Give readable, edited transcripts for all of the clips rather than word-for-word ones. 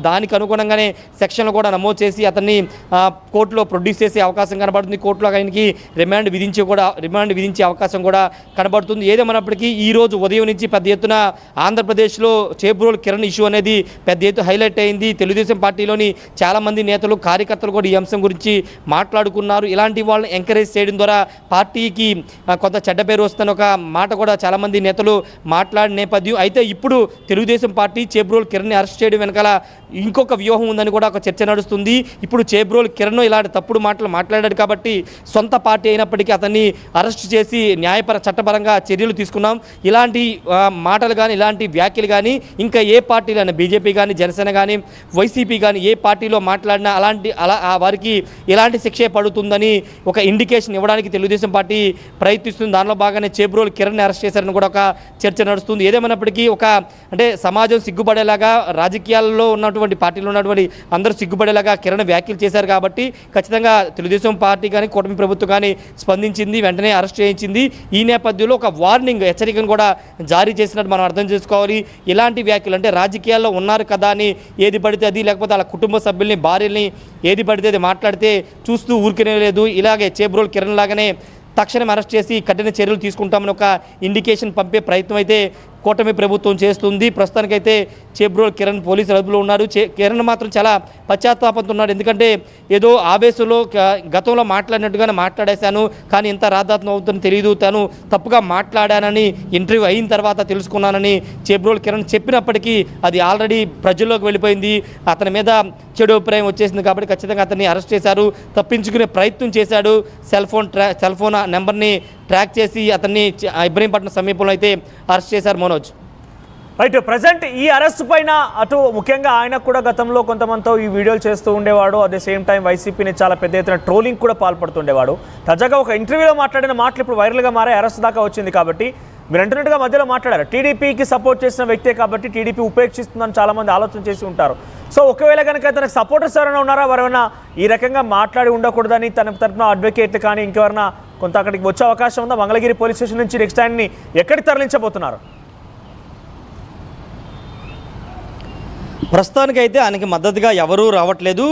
దానికి అనుగుణంగానే సెక్షన్లు కూడా నమోదు చేసి అతన్ని కోర్టులో ప్రొడ్యూస్ చేసే అవకాశం కనబడుతుంది. కోర్టులో ఆయనకి రిమాండ్ విధించే అవకాశం కూడా కనబడుతుంది. ఏదేమన్నప్పటికీ ఈరోజు ఉదయం నుంచి పెద్ద ఎత్తున ఆంధ్రప్రదేశ్లో చేబ్రోలు కిరణ్ ఇష్యూ అనేది పెద్ద ఎత్తున హైలైట్ అయింది. తెలుగుదేశం పార్టీలోని చాలామంది నేతలు కార్యకర్తలు కూడా ఈ అంశం గురించి మాట్లాడుకున్నారు. ఇలాంటి వాళ్ళని ఎంకరేజ్ చేయడం ద్వారా పార్టీకి కొంత చెడ్డ పేరు వస్తున్న ఒక మాట కూడా చాలామంది నేతలు మాట్లాడిన నేపథ్యం. అయితే ఇప్పుడు తెలుగుదేశం పార్టీ చేబ్రోలు కిరణ్ని అరెస్ట్ చేయడం వెనకాల ఇంకొక వ్యూహం ఉందని కూడా ఒక చర్చ నడుస్తుంది. ఇప్పుడు చేబ్రోలు కిరణ్ ఇలాంటి తప్పుడు మాటలు మాట్లాడాడు కాబట్టి సొంత పార్టీ అయినప్పటికీ అతన్ని అరెస్ట్ చేసి చట్టపరంగా చర్యలు తీసుకున్నాం. ఇలాంటి మాటలు కానీ ఇలాంటి వ్యాఖ్యలు కానీ ఇంకా ఏ పార్టీలైనా బీజేపీ కానీ జనసేన కానీ వైసీపీ కానీ ఏ పార్టీలో మాట్లాడినా వారికి ఎలాంటి శిక్షే పడుతుందని ఒక ఇండికేషన్ ఇవ్వడానికి తెలుగుదేశం పార్టీ ప్రయత్నిస్తుంది. దానిలో భాగంగానే చేబ్రోలు కిరణ్ అరెస్ట్ చేశారని కూడా ఒక చర్చ నడుస్తుంది. ఏదేమైనప్పటికీ అంటే సమాజం సిగ్గుపడేలాగా రాజకీయాల్లో ఉన్నటువంటి పార్టీలో ఉన్నటువంటి అందరూ సిగ్గుపడేలాగా కిరణ్ వ్యాఖ్యలు చేశారు కాబట్టి ఖచ్చితంగా తెలుగుదేశం పార్టీ కానీ కూటమి ప్రభుత్వం కానీ స్పందించింది, వెంటనే అరెస్ట్ చేయించింది. ఈ నేపథ్యంలో ఒక వార్నింగ్ హెచ్చరికను కూడా జారీ చేసినట్టు మనం అర్థం చేసుకోవాలి. ఇలాంటి వ్యాఖ్యలు అంటే రాజకీయాల్లో ఉన్నారు కదా అని ఏది పడితే అది, లేకపోతే వాళ్ళ కుటుంబ సభ్యుల్ని భార్యల్ని ఏది పడితే అది మాట్లాడితే చూస్తూ ఊరికనే లేదు. ఇలాగే చేబ్రోలు కిరణ్ లాగానే తక్షణం అరెస్ట్ చేసి కఠిన చర్యలు తీసుకుంటామని ఒక ఇండికేషన్ పంపే ప్రయత్నం అయితే కూటమి ప్రభుత్వం చేస్తుంది. ప్రస్తుతానికైతే చేబ్రోలు కిరణ్ పోలీసులు అదుపులో ఉన్నారు. కిరణ్ మాత్రం చాలా పశ్చాత్తాపంతో ఉన్నాడు. ఎందుకంటే ఏదో ఆవేశంలో గతంలో మాట్లాడినట్టుగానే మాట్లాడేశాను, కానీ ఇంత రాద్ధాంతం అవుతుందని తెలియదు, తాను తప్పుగా మాట్లాడానని ఇంటర్వ్యూ అయిన తర్వాత తెలుసుకున్నానని చేబ్రోలు కిరణ్ చెప్పినప్పటికీ అది ఆల్రెడీ ప్రజల్లోకి వెళ్ళిపోయింది. అతని మీద చెడు అభిప్రాయం వచ్చేసింది కాబట్టి ఖచ్చితంగా అతన్ని అరెస్ట్ చేశారు. తప్పించుకునే ప్రయత్నం చేశాడు. సెల్ ఫోన్ నెంబర్ని ట్రాక్ చేసి అతన్ని ఇబ్రహీంపట్నం సమీపంలో అయితే అరెస్ట్ చేశారు. మనోజ్ రైట్. ప్రజెంట్ ఈ అరెస్ట్ పైన అటు ముఖ్యంగా ఆయన కూడా గతంలో కొంతమందితో ఈ వీడియోలు చేస్తూ ఉండేవాడు. అట్ ద సేమ్ టైం వైసీపీని చాలా పెద్ద ఎత్తున ట్రోలింగ్ కూడా పాల్పడుతుండేవాడు. తాజాగా ఒక ఇంటర్వ్యూలో మాట్లాడిన మాటలు ఇప్పుడు వైరల్గా మారే అరెస్ట్ దాకా వచ్చింది. కాబట్టి మీరు అంటున్నట్టుగా మధ్యలో మాట్లాడారు, టీడీపీకి సపోర్ట్ చేసిన వ్యక్తే కాబట్టి టీడీపీ ఉపేక్షిస్తుందని చాలామంది ఆలోచన చేసి ఉంటారు. సో ఒకవేళ కనుక తనకు సపోర్టర్స్ ఎవరైనా ఉన్నారా, ఎవరైనా ఈ రకంగా మాట్లాడి ఉండకూడదని తన తరఫున అడ్వకేట్లు కానీ ఇంకెవరైనా కొంత అక్కడికి వచ్చే అవకాశం ఉందా? మంగళగిరి పోలీస్ స్టేషన్ నుంచి నెక్స్ట్ ఆయన్ని ఎక్కడికి తరలించబోతున్నారు? ప్రస్తుతానికైతే ఆయనకి మద్దతుగా ఎవరూ రావట్లేదు,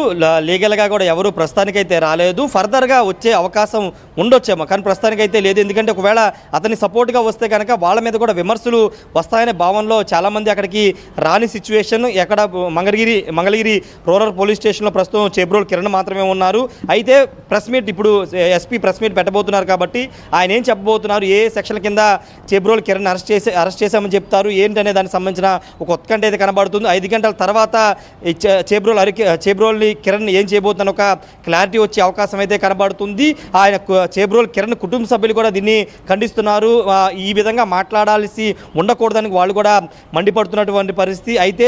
లీగల్గా కూడా ఎవరు ప్రస్తుతానికైతే రాలేదు. ఫర్దర్గా వచ్చే అవకాశం ఉండొచ్చేమో, కానీ ప్రస్తుతానికైతే లేదు. ఎందుకంటే ఒకవేళ అతని సపోర్ట్గా వస్తే కనుక వాళ్ళ మీద కూడా విమర్శలు వస్తాయనే భావనలో చాలామంది అక్కడికి రాని సిచ్యువేషన్. ఎక్కడ మంగళగిరి రూరల్ పోలీస్ స్టేషన్లో ప్రస్తుతం చేబ్రోలు కిరణ్ మాత్రమే ఉన్నారు. అయితే ప్రెస్ మీట్ ఇప్పుడు ఎస్పీ ప్రెస్ మీట్ పెట్టబోతున్నారు కాబట్టి ఆయన ఏం చెప్పబోతున్నారు, ఏ సెక్షన్ల కింద చేబ్రోలు కిరణ్ అరెస్ట్ చేశామని చెప్తారు ఏంటనే దానికి సంబంధించిన ఒక ఉత్కంఠ అయితే కనబడుతుంది. 5 గంటల తర్వాత చేబ్రోలు కిరణ్ ఏం చేయబోతున్న ఒక క్లారిటీ వచ్చే అవకాశం అయితే కనబడుతుంది. ఆయన చేబ్రోలు కిరణ్ కుటుంబ సభ్యులు కూడా దీన్ని ఖండిస్తున్నారు. ఈ విధంగా మాట్లాడాల్సి ఉండకూడదని వాళ్ళు కూడా మండిపడుతున్నటువంటి పరిస్థితి. అయితే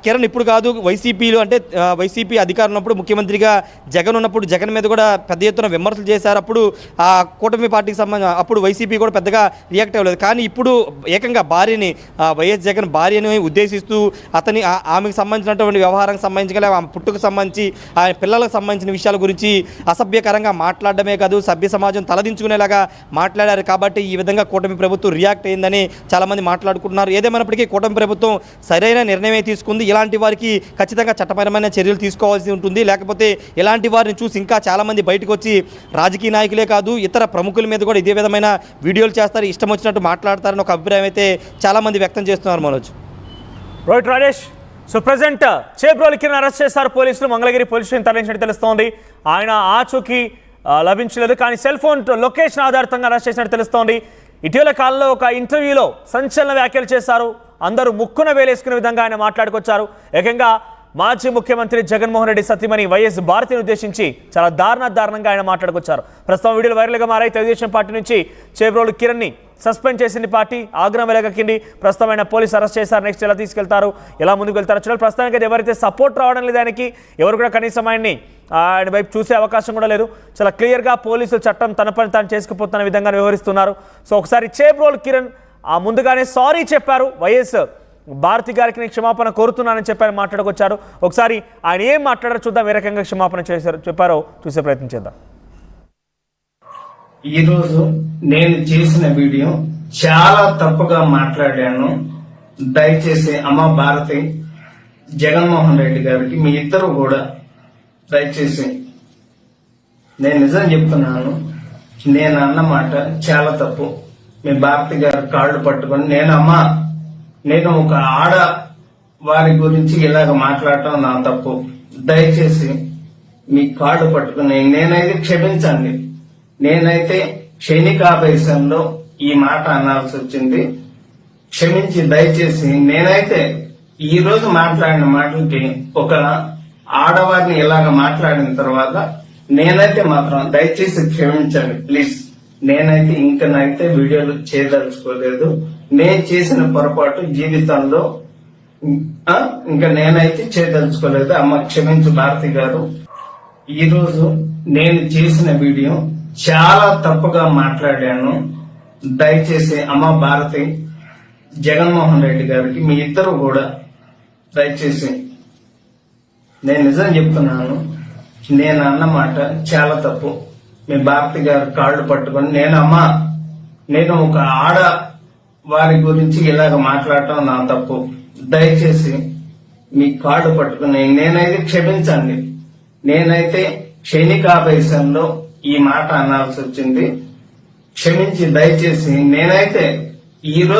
కిరణ్ ఇప్పుడు కాదు, వైసీపీలో అంటే వైసీపీ అధికారం ఉన్నప్పుడు ముఖ్యమంత్రిగా జగన్ ఉన్నప్పుడు జగన్ మీద కూడా పెద్ద ఎత్తున విమర్శలు చేశారు. అప్పుడు ఆ కూటమి పార్టీకి సంబంధించి అప్పుడు వైసీపీ కూడా పెద్దగా రియాక్ట్ అవ్వలేదు. కానీ ఇప్పుడు ఏకంగా భార్యని వైఎస్ జగన్ భార్యని ఉద్దేశిస్తూ అతని ఆమెకు సంబంధించినటువంటి వ్యవహారానికి సంబంధించి ఆమె పుట్టుకు సంబంధించి ఆయన పిల్లలకు సంబంధించిన విషయాల గురించి అసభ్యకరంగా మాట్లాడడమే కాదు సభ్య సమాజం తలదించుకునేలాగా మాట్లాడారు. కాబట్టి ఈ విధంగా కూటమి ప్రభుత్వం రియాక్ట్ అయిందని చాలామంది మాట్లాడుకుంటున్నారు. ఏదేమైనప్పటికీ కూటమి ప్రభుత్వం సరైన నిర్ణయమే తీసుకుంది. ఇలాంటి వారికి ఖచ్చితంగా చట్టపరమైన చర్యలు తీసుకోవాల్సి ఉంటుంది. లేకపోతే ఇలాంటి వారిని చూసి ఇంకా చాలామంది బయటకు వచ్చి రాజకీయ నాయకులే కాదు ఇతర ప్రముఖుల మీద కూడా ఇదే విధమైన వీడియోలు చేస్తారు, ఇష్టం వచ్చినట్టు మాట్లాడతారని ఒక అభిప్రాయం అయితే చాలామంది వ్యక్తం చేస్తున్నారు. Manoj. Right Rajesh. So present Chebrolu Kiran arrest చేశారు పోలీసులు. మంగళగిరి పోలీస్ స్టేషన్ తరలించినట్టు తెలుస్తోంది. ఆయన ఆచూకీ లభించలేదు, కానీ సెల్ ఫోన్ లొకేషన్ ఆధారితంగా అరెస్ట్ చేసినట్టు తెలుస్తోంది. ఇటీవల కాలంలో ఒక ఇంటర్వ్యూలో సంచలన వ్యాఖ్యలు చేశారు. అందరూ ముక్కున వేలేసుకునే విధంగా ఆయన మాట్లాడుకొచ్చారు. ఏకంగా మాజీ ముఖ్యమంత్రి జగన్మోహన్ రెడ్డి సతీమణి వైఎస్ భారతిని ఉద్దేశించి చాలా దారుణంగా ఆయన మాట్లాడుకొచ్చారు. ప్రస్తుతం వీడియోలు వైరల్గా మారాయి. తెలుగుదేశం పార్టీ నుంచి చేబ్రోలు కిరణ్ని సస్పెండ్ చేసింది పార్టీ, ఆగ్రహం వెలగక్కింది. ప్రస్తుతం ఆయన పోలీసు అరెస్ట్ చేశారు. నెక్స్ట్ ఎలా తీసుకెళ్తారు, ఎలా ముందుకు వెళ్తారో చూడాలి. ప్రస్తుతానికి ఎవరైతే సపోర్ట్ రావడం లేదు ఆయనకి, ఎవరు కూడా కనీసం ఆయన వైపు చూసే అవకాశం కూడా లేదు. చాలా క్లియర్గా పోలీసులు చట్టం తన పని తాను చేసుకుపోతున్న విధంగా వ్యవహరిస్తున్నారు. సో ఒకసారి చేబ్రోలు కిరణ్ ముందుగానే సారీ చెప్పారు. వైఎస్ భారతి గారికి నేను క్షమాపణ కోరుతున్నానని చెప్పారు, మాట్లాడుకొచ్చారు. ఒకసారి ఆయన ఏం మాట్లాడారో చూద్దాం, ఏ రకంగా క్షమాపణ చెప్పారో చూసే ప్రయత్నం చేద్దాం. ఈరోజు నేను చేసిన వీడియో చాలా తప్పుగా మాట్లాడాను. దయచేసి అమ్మ భారతి జగన్మోహన్ రెడ్డి గారికి మీ ఇద్దరు కూడా దయచేసి, నేను నిజం చెప్తున్నాను, నేను అన్నమాట చాలా తప్పు. మీ భారతి గారి కాళ్ళు పట్టుకొని నేను ఒక ఆడ వారి గురించి ఇలాగ మాట్లాడటం నా తప్పు. దయచేసి మీ కాళ్ళు పట్టుకుని నేనైతే క్షమించండి. నేనైతే క్షణికావేశంలో ఈ మాట అనాల్సి వచ్చింది. క్షమించి దయచేసి నేనైతే ఈ రోజు మాట్లాడిన మాటలకి ఒక ఆడవారిని ఇలాగ మాట్లాడిన తర్వాత నేనైతే మాత్రం దయచేసి క్షమించండి ప్లీజ్. నేనైతే ఇంకనైతే వీడియోలు చేయదలుచుకోలేదు. నేను చేసిన పొరపాటు జీవితంలో ఇంకా నేనైతే చేయదలుచుకోలేదు. అమ్మ క్షమించు భారతి గారు. ఈ రోజు నేను చేసిన వీడియో చాలా తప్పుగా మాట్లాడాను. దయచేసి అమ్మ భారతి, జగన్మోహన్ రెడ్డి గారికి మీ ఇద్దరు కూడా దయచేసి, నేను నిజం చెప్తున్నాను, నేను అన్నమాట చాలా తప్పు. మీ భారతి గారి కాళ్ళు పట్టుకొని నేను ఒక ఆడ వారి గురించి ఇలాగ మాట్లాడటం నా తప్పు. దయచేసి మీ కాళ్ళు పట్టుకుని నేనైతే క్షమించండి. నేనైతే క్షణికావేశంలో ఈ మాట అనాల్సి వచ్చింది. క్షమించి దయచేసి నేనైతే ఈ రోజు